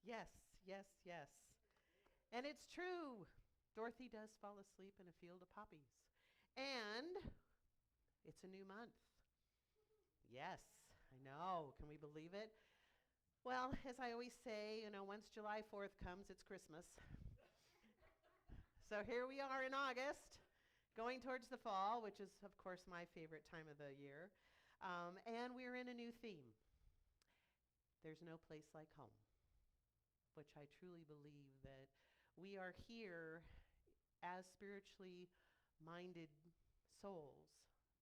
Yes, yes, yes. And it's true. Dorothy does fall asleep in a field of poppies. And it's a new month. Yes, I know. Can we believe it? Well, as I always say, once July 4th comes, it's Christmas. So here we are in August, going towards the fall, which is, of course, my favorite time of the year. And we're in a new theme. There's no place like home, which I truly believe that we are here as spiritually minded souls,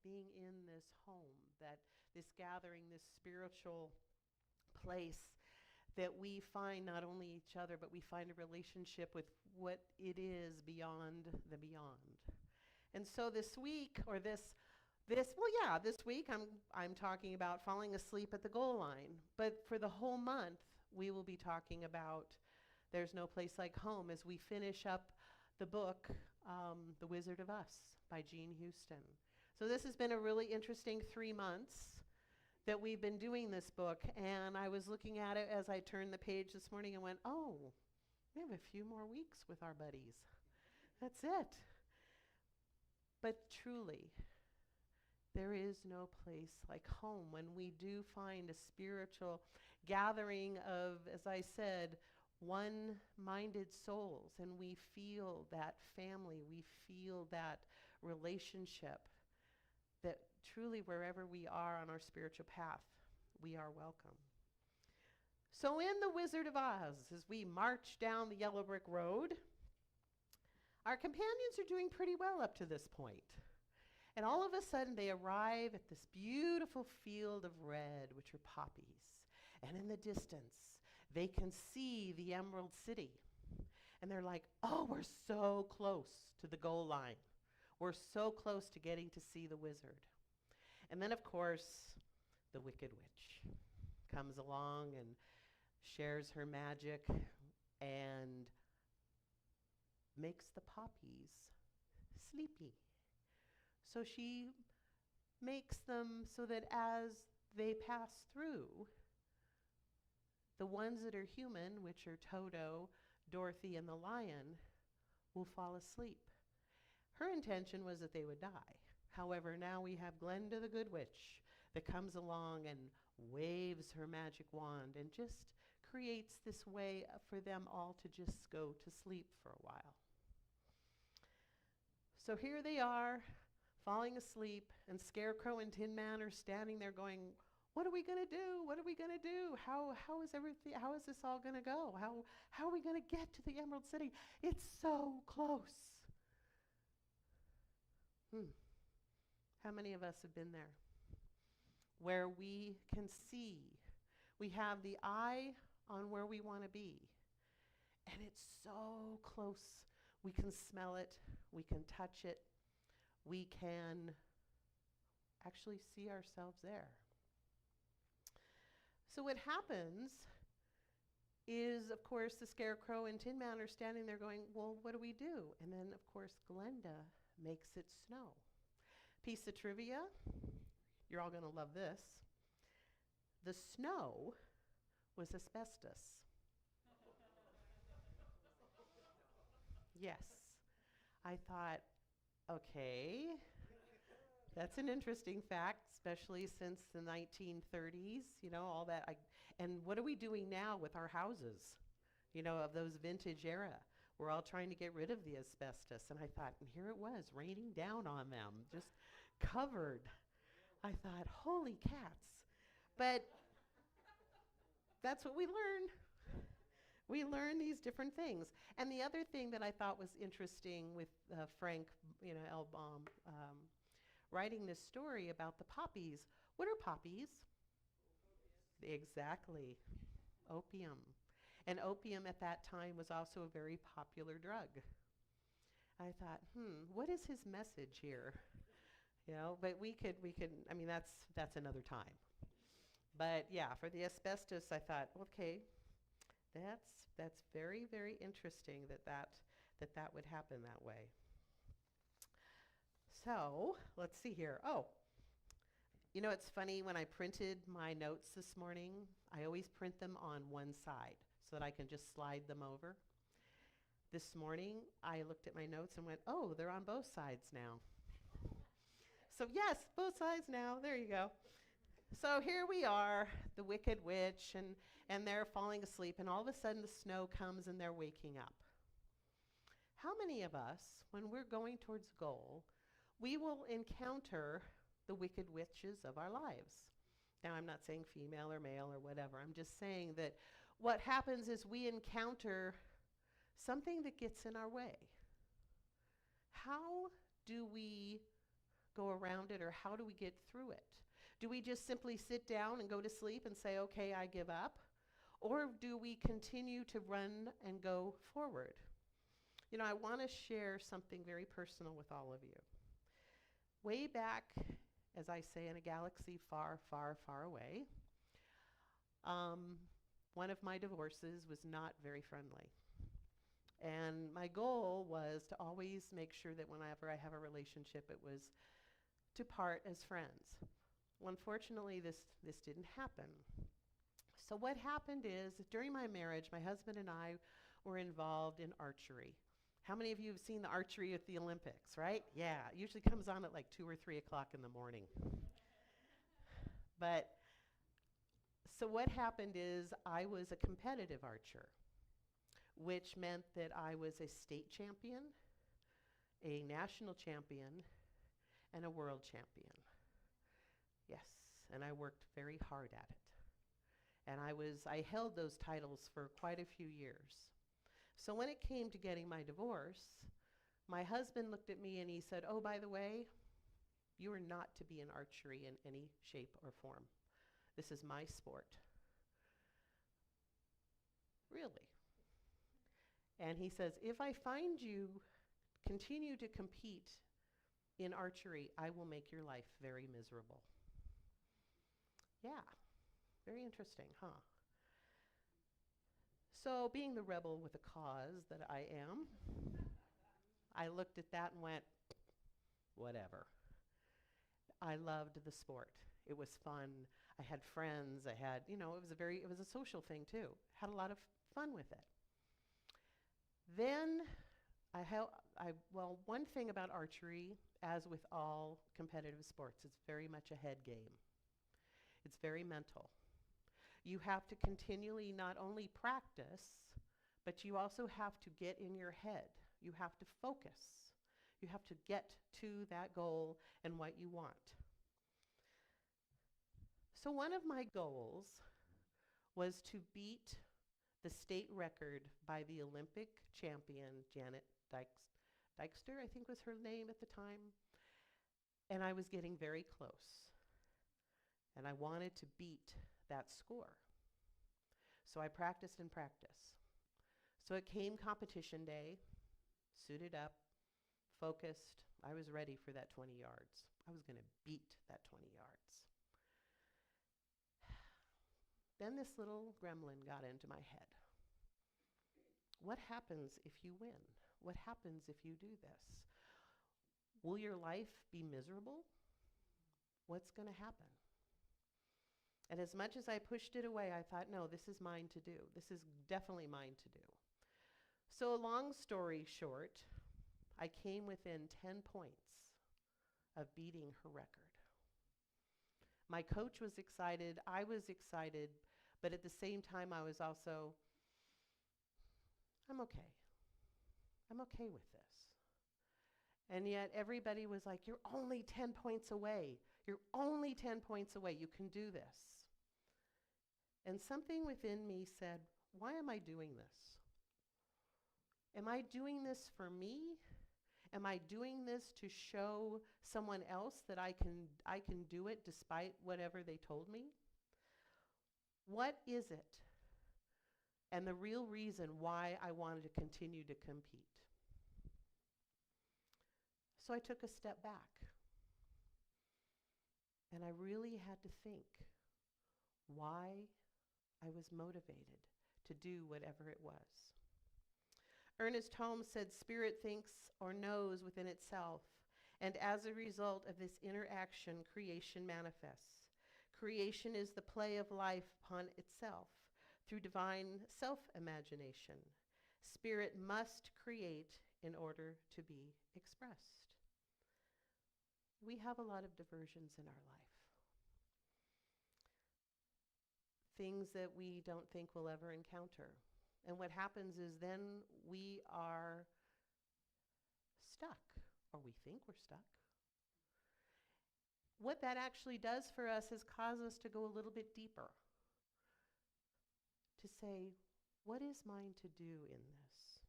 being in this home, that this gathering, this spiritual place that we find not only each other, but we find a relationship with what it is beyond the beyond. And so this week, or this week I'm talking about falling asleep at the goal line. But for the whole month, we will be talking about There's No Place Like Home as we finish up the book, The Wizard of Us by Jean Houston. So this has been a really interesting 3 months that we've been doing this book, and I was looking at it as I turned the page this morning and went, oh, we have a few more weeks with our buddies. That's it. But truly, there is no place like home when we do find a spiritual gathering of, as I said, one-minded souls, and we feel that family, we feel that relationship, that truly wherever we are on our spiritual path, we are welcome. So in The Wizard of Oz, as we march down the yellow brick road, our companions are doing pretty well up to this point. And all of a sudden they arrive at this beautiful field of red, which are poppies. And in the distance, they can see the Emerald City. And they're like, oh, we're so close to the goal line. We're so close to getting to see the wizard. And then, of course, the Wicked Witch comes along and shares her magic and makes the poppies sleepy. So she makes them so that as they pass through, the ones that are human, which are Toto, Dorothy, and the lion, will fall asleep. Her intention was that they would die. However, now we have Glenda the Good Witch that comes along and waves her magic wand and just creates this way for them all to just go to sleep for a while. So here they are, falling asleep, and Scarecrow and Tin Man are standing there going, what are we going to do? What are we going to do? How is this all going to go? How are we going to get to the Emerald City? It's so close. How many of us have been there? Where we can see, we have the eye on where we want to be, and it's so close. We can smell it, we can touch it, we can actually see ourselves there. So what happens is, of course, the Scarecrow and Tin Man are standing there going, well, what do we do? And then, of course, Glenda makes it snow. Piece of trivia, you're all going to love this. The snow was asbestos. Yes. I thought, okay, that's an interesting fact, especially since the 1930s, all that. And what are we doing now with our houses, of those vintage era? We're all trying to get rid of the asbestos. And I thought, and here it was, raining down on them, just covered. I thought, holy cats. But that's what we learn. We learn these different things. And the other thing that I thought was interesting with Frank, L. Baum, writing this story about the poppies. What are poppies? Exactly. Opium. And opium at that time was also a very popular drug. I thought, what is his message here? But we could, that's another time. But yeah, for the asbestos, I thought, okay, that's very, very interesting that would happen that way. So let's see here. Oh, it's funny, when I printed my notes this morning, I always print them on one side. so that I can just slide them over. This morning, I looked at my notes and went, oh, they're on both sides now. So yes, both sides now. There you go. So here we are, the Wicked Witch, and they're falling asleep, and all of a sudden the snow comes and they're waking up. How many of us, when we're going towards a goal, we will encounter the wicked witches of our lives? Now, I'm not saying female or male or whatever. I'm just saying that what happens is we encounter something that gets in our way. How do we go around it, or how do we get through it? Do we just simply sit down and go to sleep and say, okay, I give up? Or do we continue to run and go forward? You know, I want to share something very personal with all of you. Way back, as I say, in a galaxy far, far, far away, one of my divorces was not very friendly. And my goal was to always make sure that whenever I have a relationship, it was to part as friends. Well, unfortunately, this didn't happen. So what happened is, during my marriage, my husband and I were involved in archery. How many of you have seen the archery at the Olympics, right? Yeah, it usually comes on at like 2 or 3 o'clock in the morning. But, so what happened is, I was a competitive archer, which meant that I was a state champion, a national champion, and a world champion. Yes, and I worked very hard at it. And I held those titles for quite a few years. So when it came to getting my divorce, my husband looked at me and he said, oh, by the way, you are not to be in archery in any shape or form. This is my sport. Really? And he says, if I find you continue to compete in archery, I will make your life very miserable. Yeah, very interesting, huh? So being the rebel with a cause that I am, I looked at that and went, whatever. I loved the sport. It was fun. I had friends. I had, you know, it was a social thing too. Had a lot of fun with it. Then one thing about archery, as with all competitive sports, it's very much a head game. It's very mental. You have to continually not only practice, but you also have to get in your head. You have to focus. You have to get to that goal and what you want. So one of my goals was to beat the state record by the Olympic champion, Janet Dijkster, I think was her name at the time. And I was getting very close. And I wanted to beat that score. So I practiced and practiced. So it came competition day, suited up, focused. I was ready for that 20 yards. I was going to beat that 20 yards. Then this little gremlin got into my head. What happens if you win? What happens if you do this? Will your life be miserable? What's going to happen? And as much as I pushed it away, I thought, no, this is mine to do. This is definitely mine to do. So long story short, I came within 10 points of beating her record. My coach was excited. I was excited. But at the same time, I was also, I'm okay. I'm okay with this. And yet everybody was like, you're only 10 points away. You're only 10 points away. You can do this. And something within me said, why am I doing this? Am I doing this for me? Am I doing this to show someone else that I can do it despite whatever they told me? What is it? And the real reason why I wanted to continue to compete. So I took a step back. And I really had to think why I was motivated to do whatever it was. Ernest Holmes said, spirit thinks or knows within itself, and as a result of this interaction, creation manifests. Creation is the play of life upon itself. through divine self-imagination. Spirit must create in order to be expressed. We have a lot of diversions in our life. Things that we don't think we'll ever encounter. And what happens is then we are stuck, or we think we're stuck. What that actually does for us is cause us to go a little bit deeper. To say, what is mine to do in this?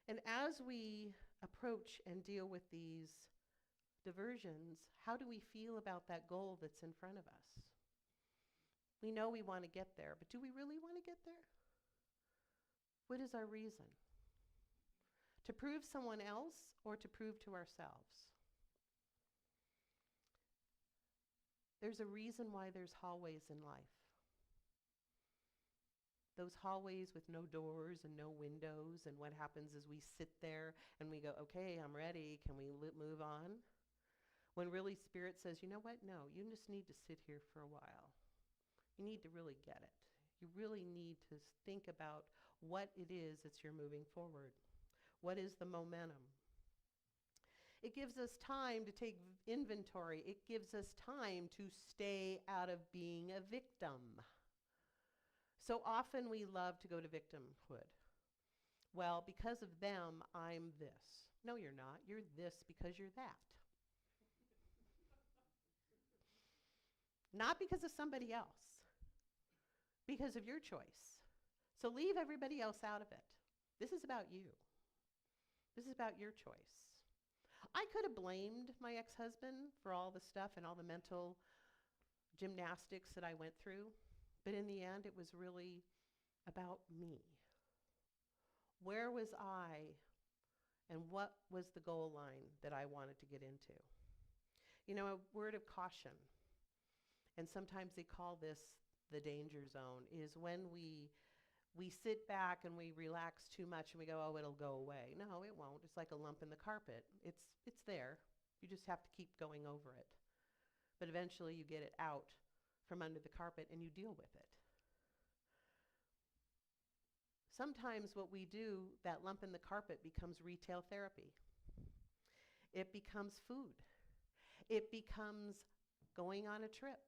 And as we approach and deal with these diversions, how do we feel about that goal that's in front of us? We know we want to get there, but do we really want to get there? What is our reason? To prove someone else or to prove to ourselves? There's a reason why there's hallways in life. Those hallways with no doors and no windows, and what happens is we sit there and we go, okay, I'm ready, can we move on? When really Spirit says, you know what, no, you just need to sit here for a while. You need to really get it. You really need to think about what it is that you're moving forward. What is the momentum? It gives us time to take inventory. It gives us time to stay out of being a victim. So often we love to go to victimhood. Well, because of them, I'm this. No, you're not. You're this because you're that. Not because of somebody else. Because of your choice. So leave everybody else out of it. This is about you. This is about your choice. I could have blamed my ex-husband for all the stuff and all the mental gymnastics that I went through, but in the end, it was really about me. Where was I, and what was the goal line that I wanted to get into? You know, a word of caution, and sometimes they call this the danger zone, is when we sit back and we relax too much and we go, oh, it'll go away. No, it won't. It's like a lump in the carpet. It's there. You just have to keep going over it. But eventually you get it out from under the carpet and you deal with it. Sometimes what we do, that lump in the carpet becomes retail therapy. It becomes food. It becomes going on a trip.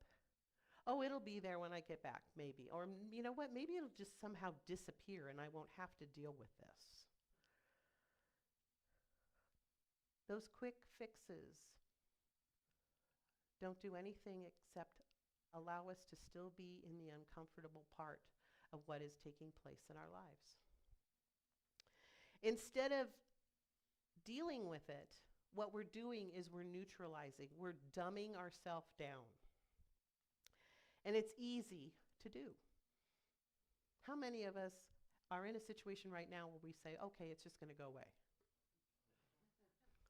Oh, it'll be there when I get back, maybe. Or, you know what, maybe it'll just somehow disappear and I won't have to deal with this. Those quick fixes don't do anything except allow us to still be in the uncomfortable part of what is taking place in our lives. Instead of dealing with it, what we're doing is we're neutralizing. We're dumbing ourselves down. And it's easy to do. How many of us are in a situation right now where we say, okay, it's just going to go away?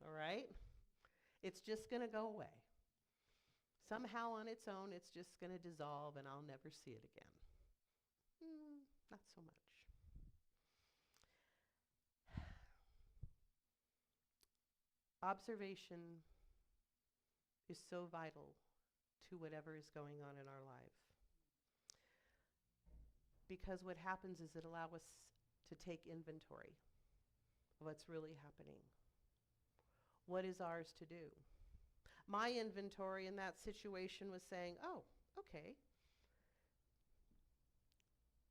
All right? It's just going to go away. Somehow on its own, it's just going to dissolve and I'll never see it again. Not so much. Observation is so vital to whatever is going on in our life. Because what happens is it allows us to take inventory of what's really happening. What is ours to do? My inventory in that situation was saying, oh, okay.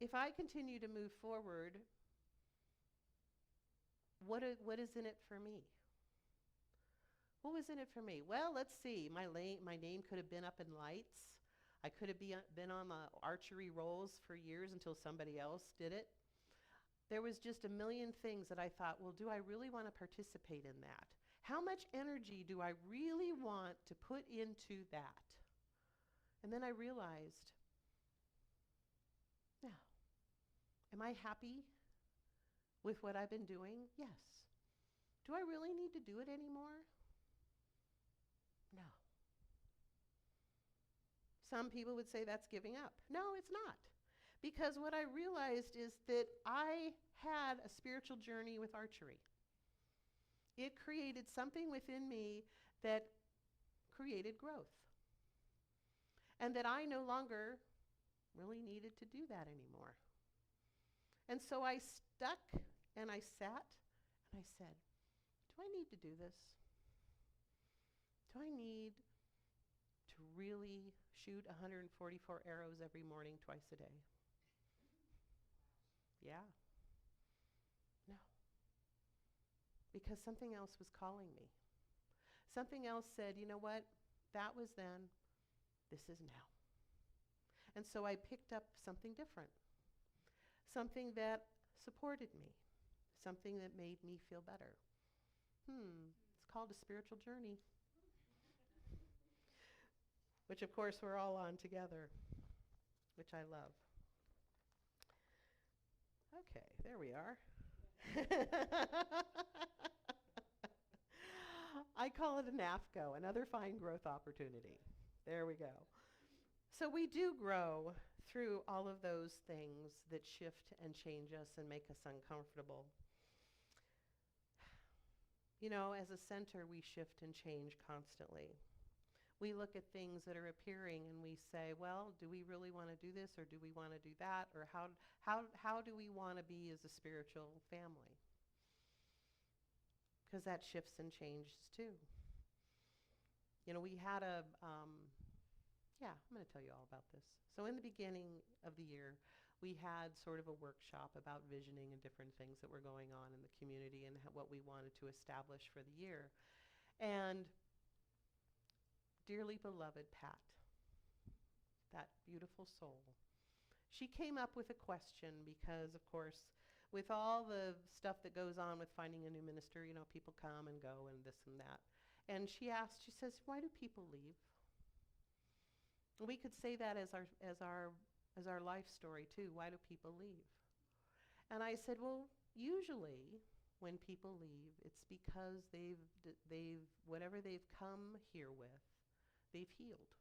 If I continue to move forward, what is in it for me? What was in it for me? Well, let's see. My name could have been up in lights. I could have been on the archery rolls for years until somebody else did it. There was just a million things that I thought, well, do I really want to participate in that? How much energy do I really want to put into that? And then I realized, no. Am I happy with what I've been doing? Yes. Do I really need to do it anymore? No. Some people would say that's giving up. No, it's not. Because what I realized is that I had a spiritual journey with archery. It created something within me that created growth. And that I no longer really needed to do that anymore. And so I stuck and I sat and I said, do I need to do this? Do I need to really shoot 144 arrows every morning, twice a day? Yeah. No. Because something else was calling me. Something else said, you know what? That was then. This is now. And so I picked up something different. Something that supported me. Something that made me feel better. It's called a spiritual journey. Which, of course, we're all on together, which I love. Okay, there we are. I call it an AFCO, another fine growth opportunity. There we go. So we do grow through all of those things that shift and change us and make us uncomfortable. You know, as a center, we shift and change constantly. We look at things that are appearing and we say, well, do we really want to do this, or do we want to do that, or how do we want to be as a spiritual family? Because that shifts and changes too. You know, we had I'm going to tell you all about this. So in the beginning of the year, we had sort of a workshop about visioning and different things that were going on in the community and what we wanted to establish for the year. And dearly beloved Pat, that beautiful soul, she came up with a question because, of course, with all the stuff that goes on with finding a new minister, you know, people come and go and this and that. And she says, why do people leave? We could say that as our life story too. Why do people leave? And I said, well, usually when people leave, it's because they've whatever they've come here with, they've healed.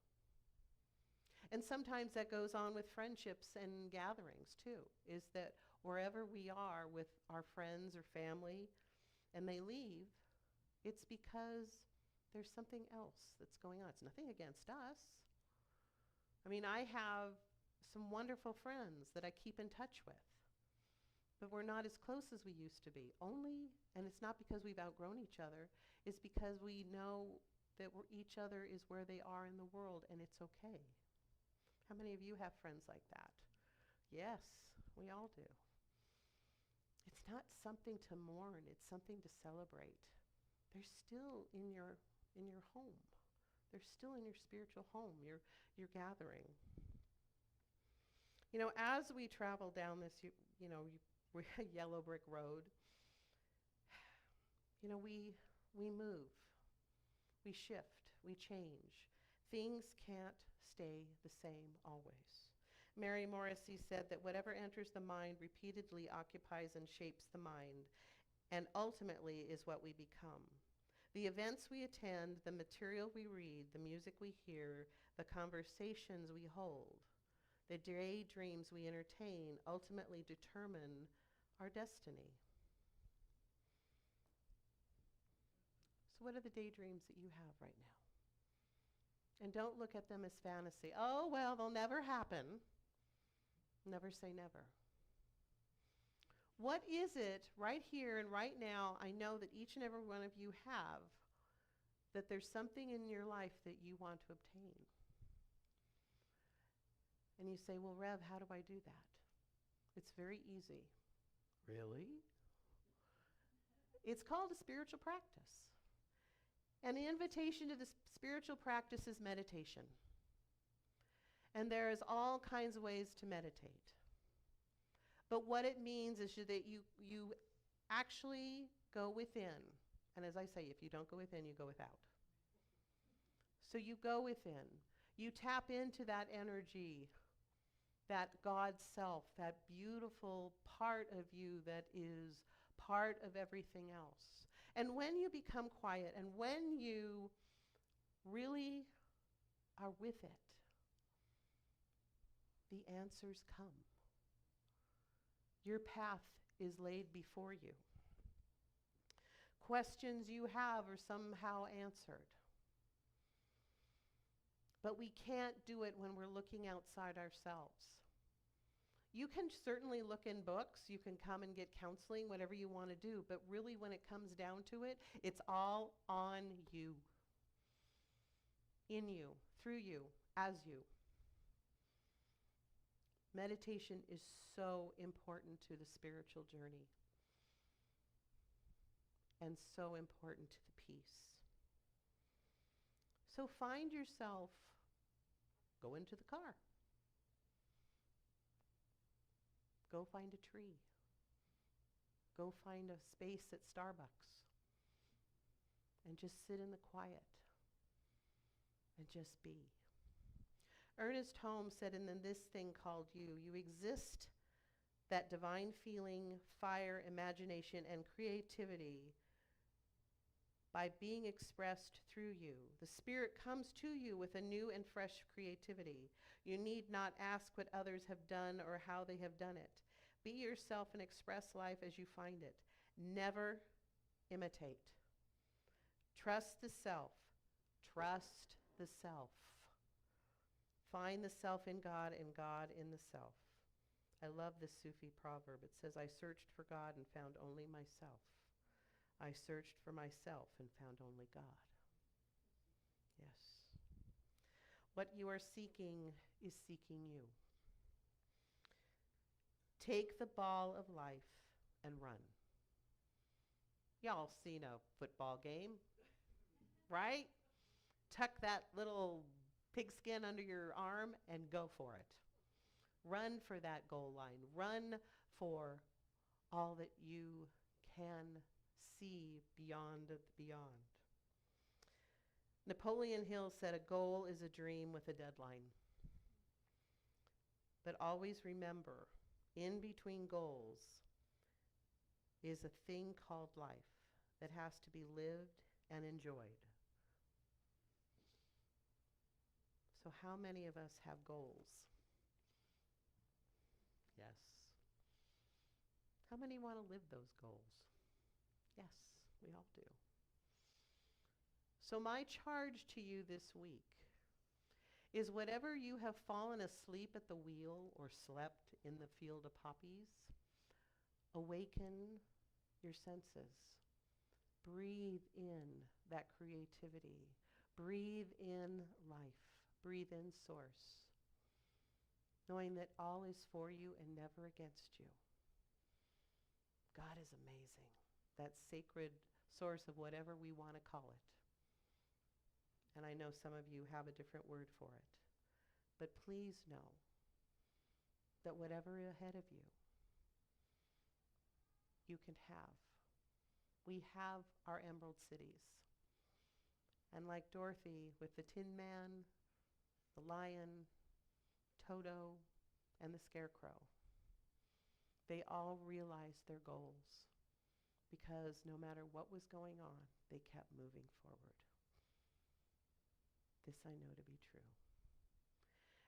And sometimes that goes on with friendships and gatherings too, is that wherever we are with our friends or family and they leave, it's because there's something else that's going on. It's nothing against us. I mean, I have some wonderful friends that I keep in touch with, but we're not as close as we used to be. And it's not because we've outgrown each other, it's because we know that each other is where they are in the world, and it's okay. How many of you have friends like that? Yes, we all do. It's not something to mourn, it's something to celebrate. They're still in your home. They're still in your spiritual home, your gathering. You know, as we travel down this, yellow brick road, you know, we move, we shift, we change. Things can't stay the same always. Mary Morrissey said that whatever enters the mind repeatedly occupies and shapes the mind, and ultimately is what we become. The events we attend, the material we read, the music we hear, the conversations we hold, the daydreams we entertain ultimately determine our destiny. So what are the daydreams that you have right now? And don't look at them as fantasy. Oh, well, they'll never happen. Never say never. What is it right here and right now, I know that each and every one of you have, that there's something in your life that you want to obtain? And you say, well, Rev, how do I do that? It's very easy. Really? It's called a spiritual practice. And the invitation to the spiritual practice is meditation. And there's all kinds of ways to meditate. But what it means is that you actually go within. And as I say, if you don't go within, you go without. So you go within. You tap into that energy, that God self, that beautiful part of you that is part of everything else. And when you become quiet and when you really are with it, the answers come. Your path is laid before you. Questions you have are somehow answered. But we can't do it when we're looking outside ourselves. You can certainly look in books, you can come and get counseling, whatever you want to do, but really when it comes down to it, it's all on you, in you, through you, as you. Meditation is so important to the spiritual journey and so important to the peace. So find yourself, go into the car. Go find a tree. Go find a space at Starbucks and just sit in the quiet and just be. Ernest Holmes said, in this thing called you, you exist, that divine feeling, fire, imagination, and creativity by being expressed through you. The Spirit comes to you with a new and fresh creativity. You need not ask what others have done or how they have done it. Be yourself and express life as you find it. Never imitate. Trust the self. Trust the self. Find the self in God and God in the self. I love this Sufi proverb. It says, I searched for God and found only myself. I searched for myself and found only God. Yes. What you are seeking is seeking you. Take the ball of life and run. Y'all seen a football game, right? Tuck that little pigskin under your arm and go for it. Run for that goal line. Run for all that you can see beyond the beyond. Napoleon Hill said, a goal is a dream with a deadline. But always remember, in between goals is a thing called life that has to be lived and enjoyed. So how many of us have goals? Yes. How many want to live those goals? Yes, we all do. So my charge to you this week is whatever you have fallen asleep at the wheel or slept in the field of poppies, awaken your senses. Breathe in that creativity. Breathe in life. Breathe in source, knowing that all is for you and never against you. God is amazing, that sacred source of whatever we want to call it. And I know some of you have a different word for it. But please know that whatever is ahead of you, you can have. We have our emerald cities. And like Dorothy with the Tin Man, the lion, Toto, and the scarecrow, they all realized their goals because no matter what was going on, they kept moving forward. This I know to be true.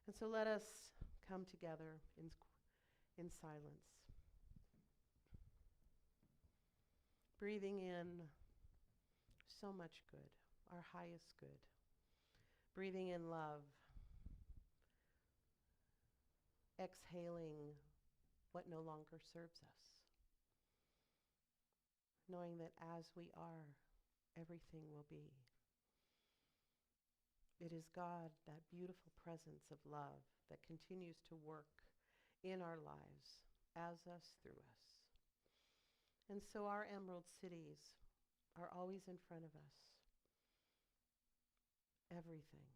And so let us come together in silence. Breathing in so much good, our highest good. Breathing in love. Exhaling what no longer serves us. Knowing that as we are, everything will be. It is God, that beautiful presence of love that continues to work in our lives, as us, through us. And so our emerald cities are always in front of us. Everything.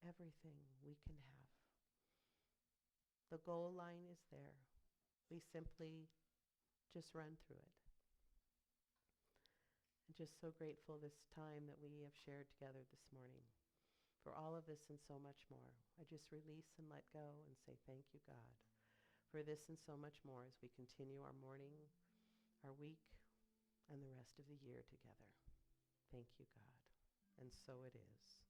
Everything we can have. The goal line is there. We simply just run through it. I'm just so grateful this time that we have shared together this morning for all of this and so much more. I just release and let go and say thank you, God, for this and so much more as we continue our morning, our week, and the rest of the year together. Thank you, God. And so it is.